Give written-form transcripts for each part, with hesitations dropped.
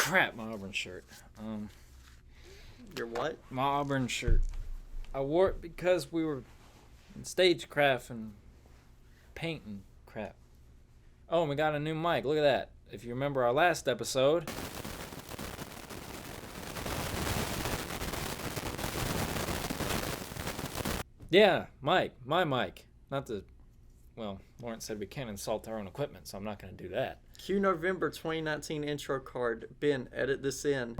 Crap, my Auburn shirt. Your what? My Auburn shirt. I wore it because we were in stagecraft and paint and crap. Oh, and we got a new mic. Look at that. If you remember our last episode. Yeah, Mike. My mic. Not the... Well, Lawrence said we can't insult our own equipment, so I'm not going to do that. Q November 2019 intro card. Ben, edit this in.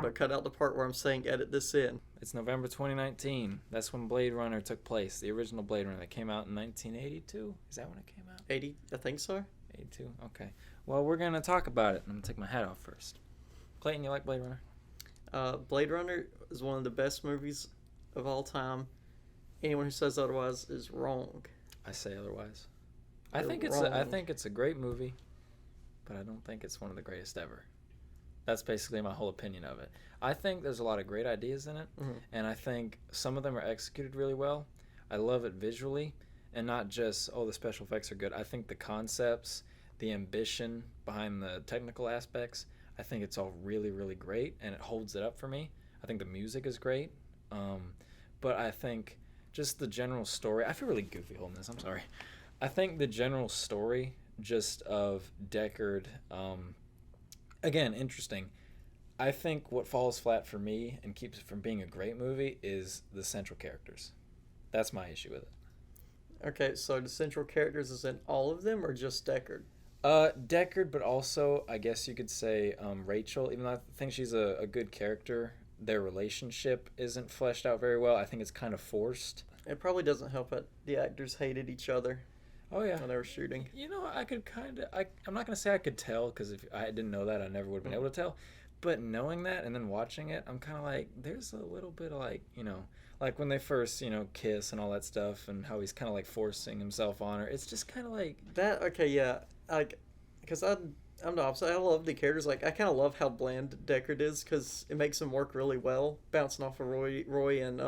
But cut out the part where I'm saying edit this in. It's November 2019. That's when Blade Runner took place. The original Blade Runner that came out in 1982. Is that when it came out? 80, I think so. 82? Okay. Well, we're going to talk about it. I'm going to take my hat off first. Clayton, you like Blade Runner? Blade Runner is one of the best movies of all time. Anyone who says otherwise is wrong. I say otherwise. You're I think it's a great movie, but I don't think it's one of the greatest ever. That's basically my whole opinion of it. I think there's a lot of great ideas in it, and I think some of them are executed really well. I love it visually, and not just, the special effects are good. I think the concepts, the ambition behind the technical aspects, I think it's all really, really great, and it holds it up for me. I think the music is great, but I think just the general story, I feel really goofy holding this, I'm sorry. I think the general story just of Deckard, again, interesting. I think what falls flat for me and keeps it from being a great movie is the central characters. That's my issue with it. Okay, so the central characters is in all of them or just Deckard? Deckard, but also I guess you could say Rachel. Even though I think she's a good character, their relationship isn't fleshed out very well. I think it's kind of forced. It probably doesn't help that the actors hated each other. Oh yeah, when they were shooting. You know, I could I'm not gonna say I could tell, because if I didn't know that, I never would have been able to tell. But knowing that and then watching it, I'm kind of like, there's a little bit of like when they first kiss and all that stuff, and how he's kind of like forcing himself on her. It's just kind of like that. Okay, yeah, because I'm the opposite. I love the characters. Like, I kind of love how bland Deckard is, because it makes him work really well, bouncing off of Roy and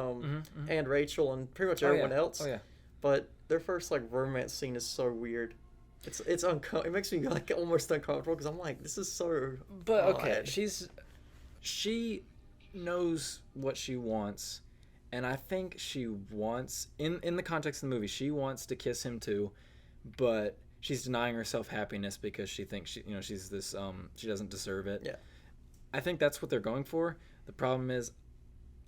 and Rachel and pretty much everyone else. Oh yeah. But their first romance scene is so weird. It makes me almost uncomfortable, because I'm like, this is so. But odd. okay, she knows what she wants, and I think she wants in the context of the movie, she wants to kiss him too, but she's denying herself happiness because she thinks she's this she doesn't deserve it. Yeah. I think that's what they're going for. The problem is,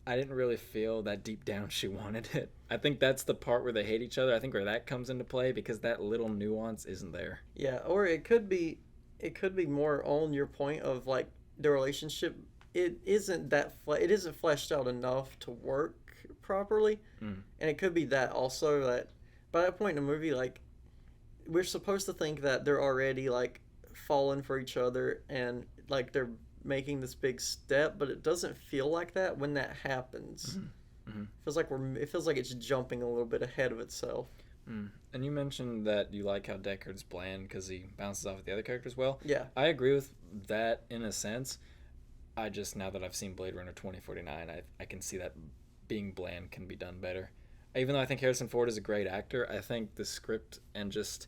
I didn't really feel that deep down she wanted it. I think that's the part where they hate each other. I think where that comes into play, because that little nuance isn't there. Yeah, or it could be more on your point of the relationship. It isn't fleshed out enough to work properly, and it could be that also that by that point in the movie, we're supposed to think that they're already falling for each other and they're making this big step, but it doesn't feel like that when that happens. It feels like it's jumping a little bit ahead of itself. And you mentioned that you like how Deckard's bland because he bounces off with the other characters well. Yeah, I agree with that in a sense. I just, now that I've seen Blade Runner 2049, I can see that being bland can be done better. Even though I think Harrison Ford is a great actor, I think the script and just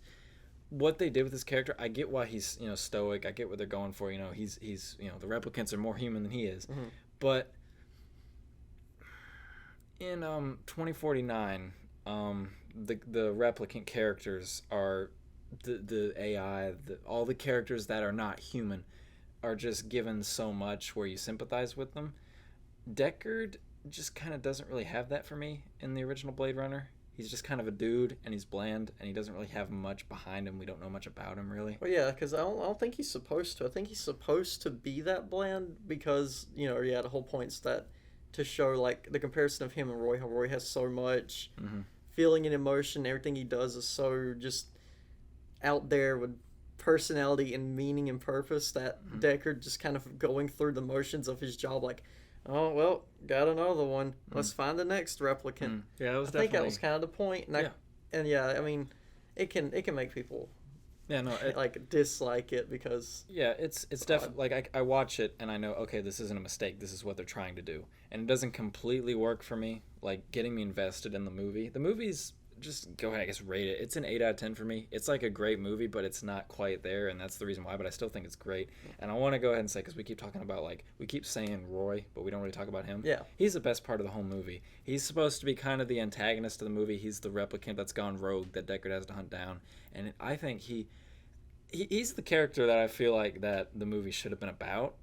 what they did with his character, I get why he's stoic. I get what they're going for. He's the replicants are more human than he is. But in 2049, the replicant characters are the AI, all the characters that are not human are just given so much where you sympathize with them. Deckard just kind of doesn't really have that for me in the original Blade Runner. He's just kind of a dude, and he's bland, and he doesn't really have much behind him. We don't know much about him, really. Well, yeah, because I don't think he's supposed to. I think he's supposed to be that bland because, the whole point's that to show, the comparison of him and Roy, how Roy has so much feeling and emotion. Everything he does is so just out there with personality and meaning and purpose that Deckard just kind of going through the motions of his job, oh, well, got another one. Let's find the next replicant. Yeah, that was I think that was kind of the point. And I mean, it can make people dislike it because... Yeah, it's definitely... I watch it and I know, okay, this isn't a mistake. This is what they're trying to do. And it doesn't completely work for me, getting me invested in the movie. The movie's just go ahead, I guess, rate it. It's an 8 out of 10 for me. It's like a great movie, but it's not quite there, and that's the reason why. But I still think it's great. And I want to go ahead and say, because we keep talking about, like, we keep saying Roy, but we don't really talk about him. Yeah. He's the best part of the whole movie. He's supposed to be kind of the antagonist of the movie. He's the replicant that's gone rogue that Deckard has to hunt down. And I think he's the character that I feel like that the movie should have been about,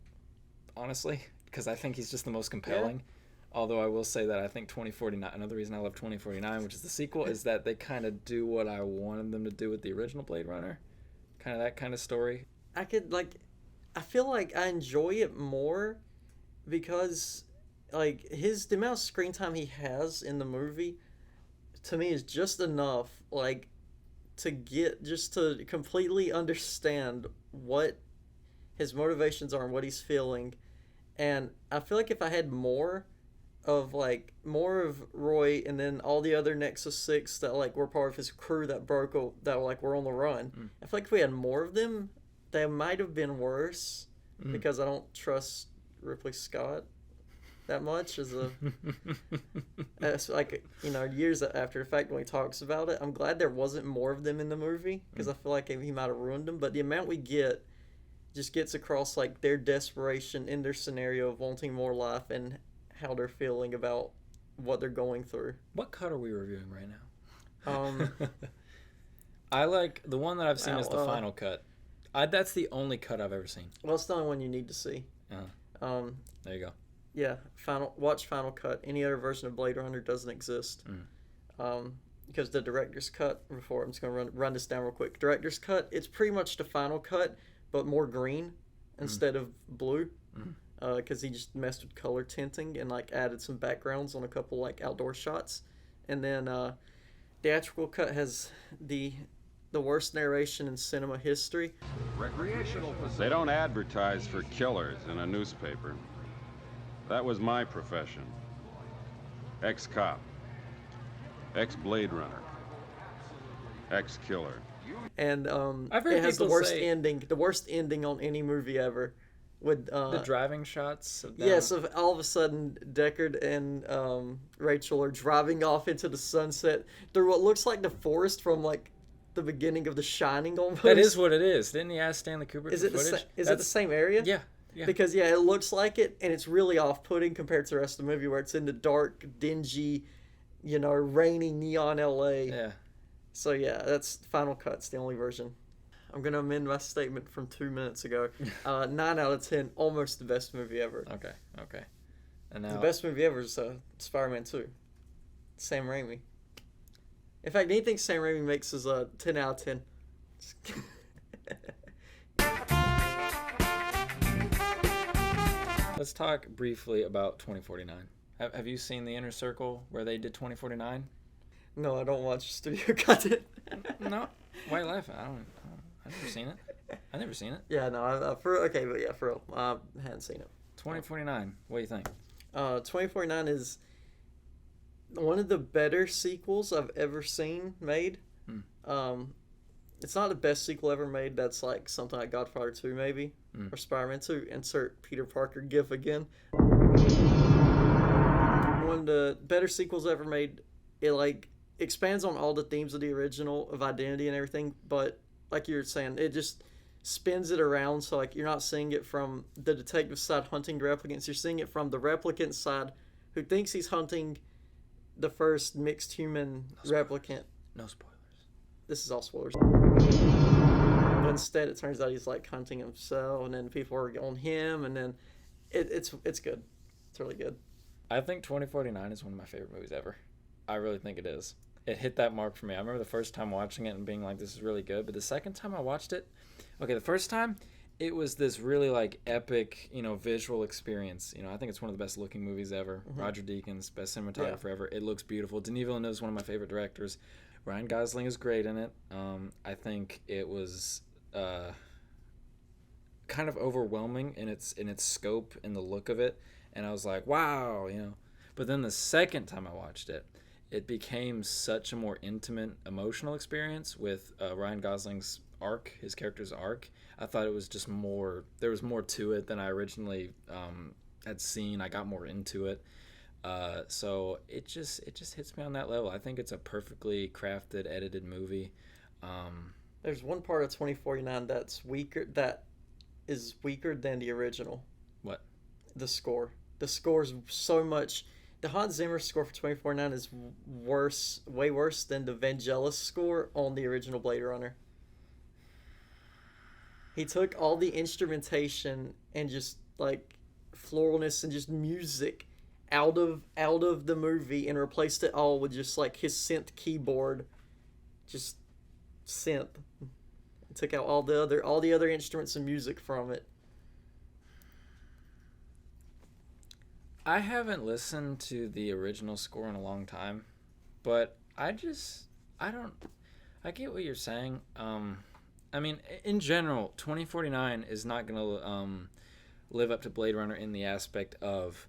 honestly, because I think he's just the most compelling. Yeah. Although I will say that I think 2049, another reason I love 2049, which is the sequel, is that they kind of do what I wanted them to do with the original Blade Runner. Kind of that kind of story. I feel like I enjoy it more because, like, the amount of screen time he has in the movie, to me, is just enough, like, to completely understand what his motivations are and what he's feeling. And I feel like if I had more of Roy and then all the other Nexus 6 that, like, were part of his crew that were on the run, I feel like if we had more of them, they might have been worse because I don't trust Ripley Scott that much as like, you know, years after the fact when he talks about it. I'm glad there wasn't more of them in the movie because I feel like he might have ruined them, but the amount we get just gets across, like, their desperation in their scenario of wanting more life and how they're feeling about what they're going through. What cut are we reviewing right now? I like the one that I've seen is the final cut. That's the only cut I've ever seen. Well, it's the only one you need to see. There you go. Yeah, watch Final Cut. Any other version of Blade Runner doesn't exist. Because the director's cut, I'm just going to run this down real quick. Director's cut, it's pretty much the final cut, but more green instead of blue. Because he just messed with color tinting and, like, added some backgrounds on a couple, like, outdoor shots. And then theatrical cut has the worst narration in cinema history. Recreational. They don't advertise for killers in a newspaper. That was my profession. Ex-cop. Ex-Blade Runner. Ex-killer. And it has the worst ending on any movie ever. With the driving shots of them. Yeah, so all of a sudden Deckard and Rachel are driving off into the sunset through what looks like the forest from, like, the beginning of The Shining almost. That is what it is. Didn't he ask Stanley Kubrick for footage? Is it the same area? Yeah. Because, yeah, it looks like it, and it's really off-putting compared to the rest of the movie where it's in the dark, dingy, you know, rainy neon LA. Yeah. So, yeah, that's Final Cut's the only version. I'm going to amend my statement from 2 minutes ago. 9 out of 10, almost the best movie ever. Okay. And now, the best movie ever is Spider-Man 2. Sam Raimi. In fact, anything Sam Raimi makes is a 10 out of 10. Let's talk briefly about 2049. Have you seen The Inner Circle where they did 2049? No, I don't watch studio content. No? Why are you laughing? I've never seen it. I've never seen it. Yeah, no, for real. I hadn't seen it. 2049. What do you think? 2049 is one of the better sequels I've ever seen made. It's not the best sequel ever made. That's like something like Godfather 2 maybe, or Spider-Man 2. Insert Peter Parker gif again. One of the better sequels ever made. It, like, expands on all the themes of the original of identity and everything, but like you were saying, it just spins it around, so, like, you're not seeing it from the detective side hunting the replicants. You're seeing it from the replicant side who thinks he's hunting the first mixed human replicant. No spoilers. This is all spoilers. But instead, it turns out he's, like, hunting himself, and then people are on him, and then it's good. It's really good. I think 2049 is one of my favorite movies ever. I really think it is. It hit that mark for me. I remember the first time watching it and being like, this is really good. But the second time I watched it, the first time, it was this really, like, epic, you know, visual experience. You know, I think it's one of the best looking movies ever. Roger Deakins, best cinematographer ever. It looks beautiful. Denis Villeneuve is one of my favorite directors. Ryan Gosling is great in it. I think it was kind of overwhelming in its scope and the look of it. And I was like, wow, you know. But then the second time I watched it, it became such a more intimate, emotional experience with Ryan Gosling's arc, his character's arc. I thought it was just more, there was more to it than I originally had seen. I got more into it. So it just hits me on that level. I think it's a perfectly crafted, edited movie. There's one part of 2049 that's weaker. That is weaker than the original. What? The score. The score's so much. The Hans Zimmer score for 2049 is worse, way worse than the Vangelis score on the original Blade Runner. He took all the instrumentation and just like floralness and just music out of the movie and replaced it all with just like his synth keyboard, just synth. Took out all the other instruments and music from it. I haven't listened to the original score in a long time, but I get what you're saying. I mean, in general, 2049 is not going to live up to Blade Runner in the aspect of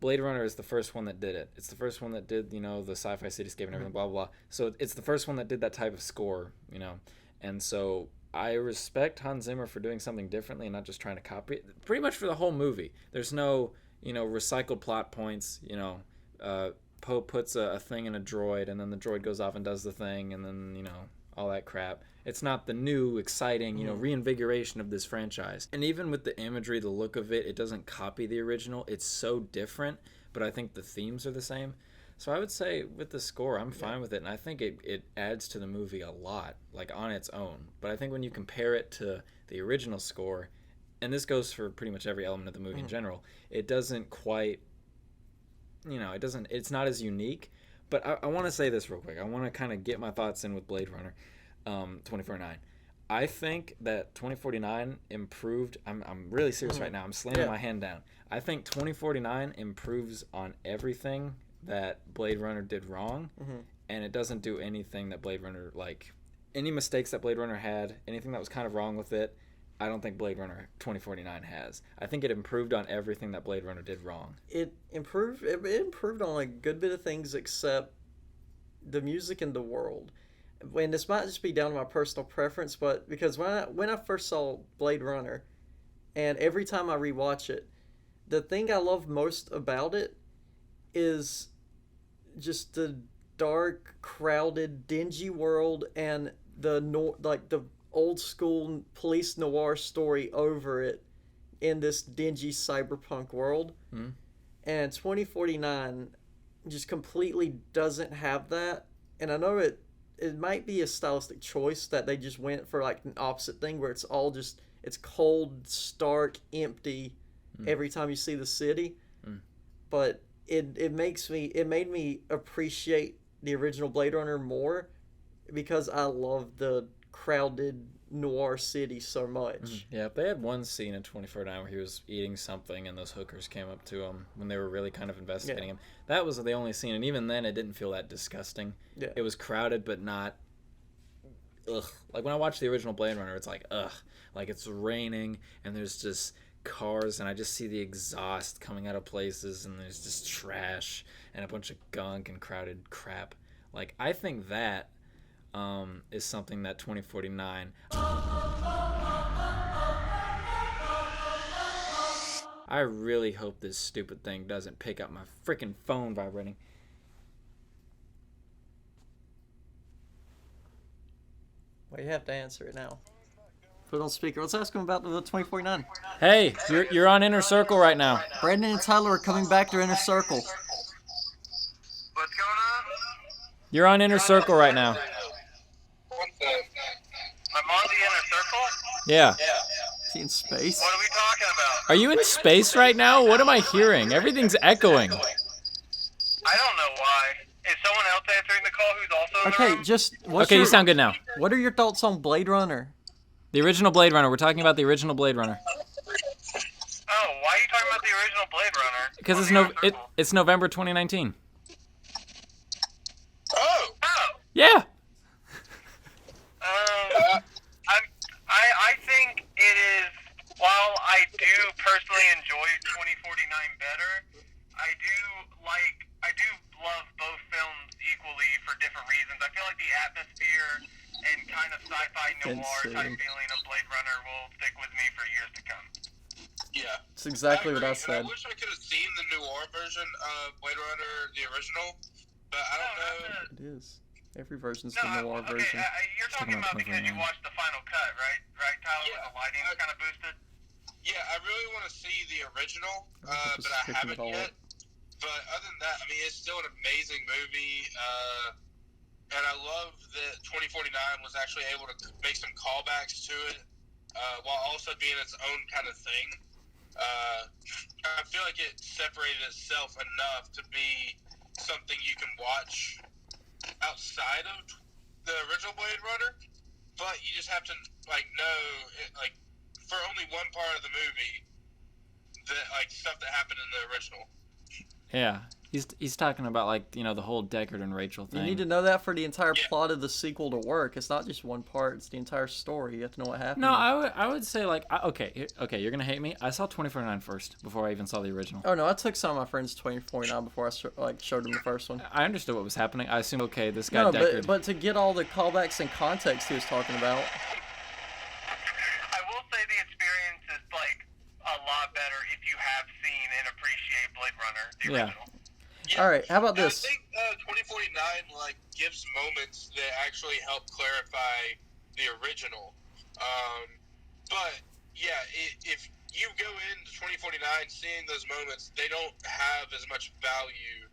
Blade Runner is the first one that did it. It's the first one that did, the sci-fi cityscape and everything, blah, blah, blah. So it's the first one that did that type of score, And so I respect Hans Zimmer for doing something differently and not just trying to copy it. Pretty much for the whole movie. There's no, recycled plot points, Poe puts a thing in a droid and then the droid goes off and does the thing and then, all that crap. It's not the new, exciting, reinvigoration of this franchise. And even with the imagery, the look of it, it doesn't copy the original. It's so different, but I think the themes are the same. So I would say with the score, I'm fine with it, and I think it adds to the movie a lot, like on its own. But I think when you compare it to the original score, and this goes for pretty much every element of the movie in general, it doesn't quite, it's not as unique. But I want to say this real quick. I want to kind of get my thoughts in with Blade Runner 2049. I think that 2049 improved. I'm really serious right now. I'm slamming my hand down. I think 2049 improves on everything that Blade Runner did wrong, and it doesn't do anything that Blade Runner, any mistakes that Blade Runner had, anything that was kind of wrong with it, I don't think Blade Runner 2049 has. I think it improved on everything that Blade Runner did wrong. It improved on a good bit of things except the music and the world. And this might just be down to my personal preference, but because when I first saw Blade Runner, and every time I rewatch it, the thing I love most about it is just the dark, crowded, dingy world and the old school police noir story over it in this dingy cyberpunk world. And 2049 just completely doesn't have that. And I know it might be a stylistic choice that they just went for like an opposite thing where it's all just, it's cold, stark, empty every time you see the city. But it made me appreciate the original Blade Runner more because I love the crowded noir city so much. Yeah, they had one scene in 2049 where he was eating something and those hookers came up to him when they were really kind of investigating him. That was the only scene, and even then it didn't feel that disgusting. It was crowded but not ugh. Like when I watched the original Blade Runner, it's like ugh. Like it's raining and there's just cars and I just see the exhaust coming out of places and there's just trash and a bunch of gunk and crowded crap. Like I think that is something that 2049 I really hope this stupid thing doesn't pick up my freaking phone vibrating. Well, you have to answer it now. Put it on speaker. Let's ask him about the 2049. Hey, you're on Inner Circle right now. Brandon and Tyler are coming back to Inner Circle. What's going on? You're on Inner Circle right now. I'm on the Inner Circle? Yeah. Is he in space? What are we talking about? Are you in space right now? What am I hearing? Everything's echoing. I don't know why. Is someone else answering the call who's also in the room? Just... You sound good now. What are your thoughts on Blade Runner? The original Blade Runner. We're talking about the original Blade Runner. Oh, why are you talking about the original Blade Runner? Because it's November 2019. Oh! Yeah. I think it is, while I do personally enjoy 2049 better, I do love both films equally for different reasons. I feel like the atmosphere and kind of sci-fi noir type feeling of Blade Runner will stick with me for years to come. Yeah. It's exactly what I agree, said. and I wish I could have seen the noir version of Blade Runner, the original, but I don't know. It is. Every version's No, the noir okay, version. you're talking about because you watched the final cut, right? Right, Tyler, Yeah, with the lighting kind of boosted? Yeah, I really want to see the original, just but I picking it haven't all yet. up. But other than that, I mean, it's still an amazing movie, and I love that 2049 was actually able to make some callbacks to it, while also being its own kind of thing. I feel like it separated itself enough to be something you can watch outside of the original Blade Runner, but you just have to know for only one part of the movie that stuff that happened in the original. Yeah, he's talking about the whole Deckard and Rachel thing. You need to know that for the entire plot of the sequel to work. It's not just one part; it's the entire story. You have to know what happened. No, I would say okay, you're gonna hate me. I saw 2049 first before I even saw the original. Oh no, I took some of my friends to 2049 before I showed them the first one. I understood what was happening. I assumed this guy No, Deckard. but to get all the callbacks and context he was talking about. I will say the experience is a lot better if you have seen and appreciate Blade Runner, the original. Yeah. All right, how about And this? I think 2049 gives moments that actually help clarify the original. But yeah, if you go into 2049 seeing those moments, they don't have as much value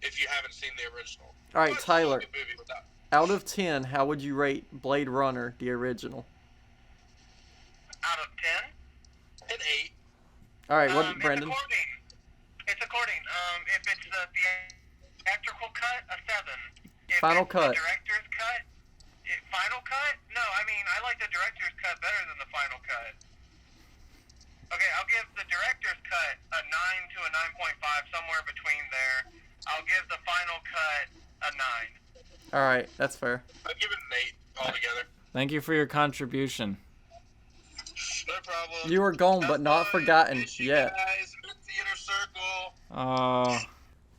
if you haven't seen the original. All right, But it's still a Tyler. good movie without. Out of 10, how would you rate Blade Runner, the original? Out of 10? An 8. All right, what, Brendan? It's according. If it's the theatrical cut, a 7. If Final it's cut. The director's cut. Final cut? No, I mean I like the director's cut better than the final cut. Okay, I'll give the director's cut a 9 to a 9.5, somewhere between there. I'll give the final cut a 9. All right, that's fair. I'd give it an 8 altogether. Thank you for your contribution. No problem. You are gone, but not forgotten Miss you yet. guys. Miss the inner circle.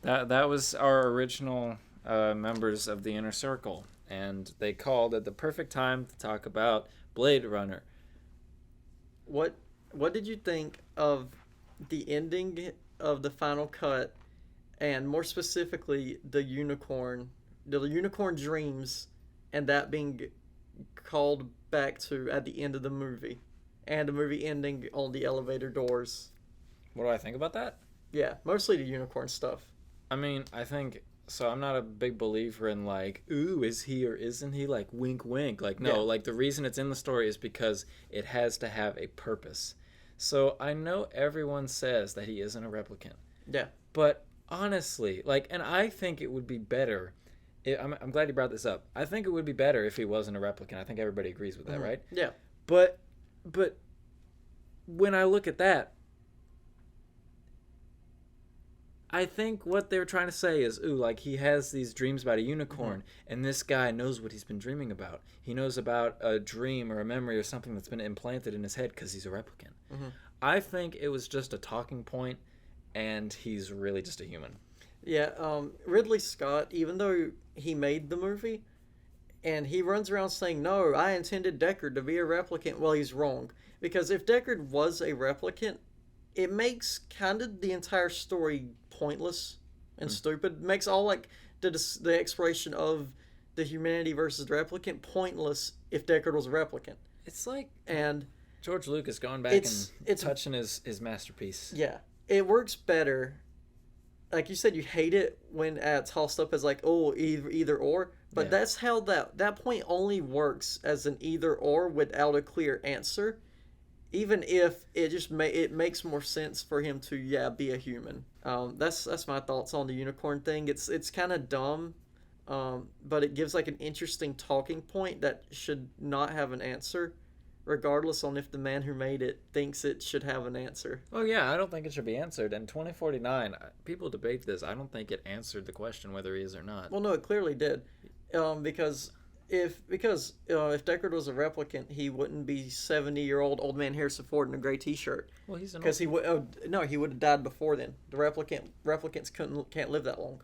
That was our original members of the Inner Circle, and they called at the perfect time to talk about Blade Runner. What did you think of the ending of the final cut, and more specifically the unicorn dreams, and that being called back to at the end of the movie, and the movie ending on the elevator doors? What do I think about that? Yeah, mostly the unicorn stuff. I mean, I think so. I'm not a big believer in ooh, is he or isn't he? Wink, wink. No. Yeah. The reason it's in the story is because it has to have a purpose. So I know everyone says that he isn't a replicant. Yeah. But honestly, and I think it would be better. I'm glad you brought this up. I think it would be better if he wasn't a replicant. I think everybody agrees with that, right? Yeah. But when I look at that, I think what they're trying to say is, ooh, he has these dreams about a unicorn, and this guy knows what he's been dreaming about. He knows about a dream or a memory or something that's been implanted in his head because he's a replicant. I think it was just a talking point, and he's really just a human. Yeah, Ridley Scott, even though he made the movie, and he runs around saying, no, I intended Deckard to be a replicant, well, he's wrong. Because if Deckard was a replicant, it makes kind of the entire story pointless and stupid. It makes all the exploration of the humanity versus the replicant pointless if Deckard was a replicant. It's like And George Lucas going back and touching his masterpiece. yeah, it works better. Like you said, you hate it when it's tossed up as either or, but that's how that point only works as an either or without a clear answer. Even if it just it makes more sense for him to be a human. That's my thoughts on the unicorn thing. It's kind of dumb, but it gives an interesting talking point that should not have an answer, regardless on if the man who made it thinks it should have an answer. Oh yeah, I don't think it should be answered. And 2049, people debate this. I don't think it answered the question whether he is or not. Well, no, it clearly did, because if Deckard was a replicant, he wouldn't be 70-year-old old man Harrison Ford in a gray T-shirt. Well, he's because he would he would have died before then. The replicants can't live that long.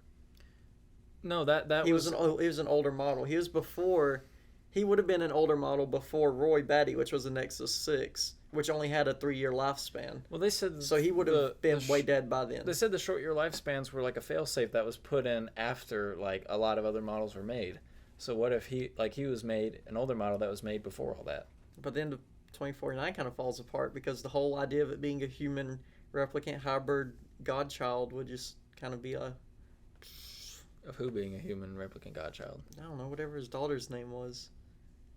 No, that he was an older model. He would have been an older model before Roy Batty, which was the Nexus 6, which only had a 3-year lifespan. Well, they said So he would have been way dead by then. They said the short year lifespans were like a failsafe that was put in after like a lot of other models were made. So what if he was made an older model that was made before all that? But then the 2049 kind of falls apart because the whole idea of it being a human replicant hybrid godchild would just kind of be a, Of who being a human replicant godchild? I don't know, whatever his daughter's name was.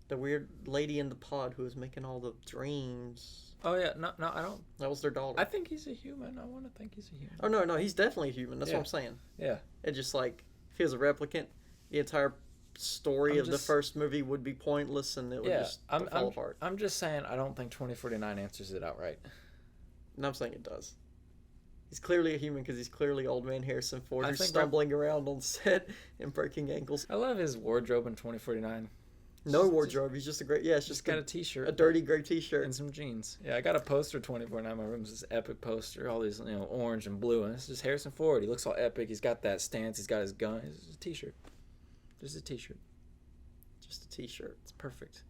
The weird lady in the pod who was making all the dreams. Oh yeah, no, I don't. That was their daughter. I think he's a human. I want to think he's a human. Oh no, he's definitely human. That's what I'm saying. Yeah. It just like if he was a replicant, the entire story of the first movie would be pointless and it would just fall apart. I'm just saying I don't think 2049 answers it outright. And I'm saying it does. He's clearly a human because he's clearly old man Harrison Ford I who's think stumbling around on set and breaking ankles. I love his wardrobe in 2049. No wardrobe. He's just a great. Yeah, it's Just just got a t-shirt. a dirty gray T-shirt. And some jeans. Yeah, I got a poster 2049 in my room. It's this epic poster, all these, orange and blue, and it's just Harrison Ford. He looks all epic. He's got that stance. He's got his gun. It's just a t-shirt. Just a t-shirt. Just a T-shirt. It's perfect.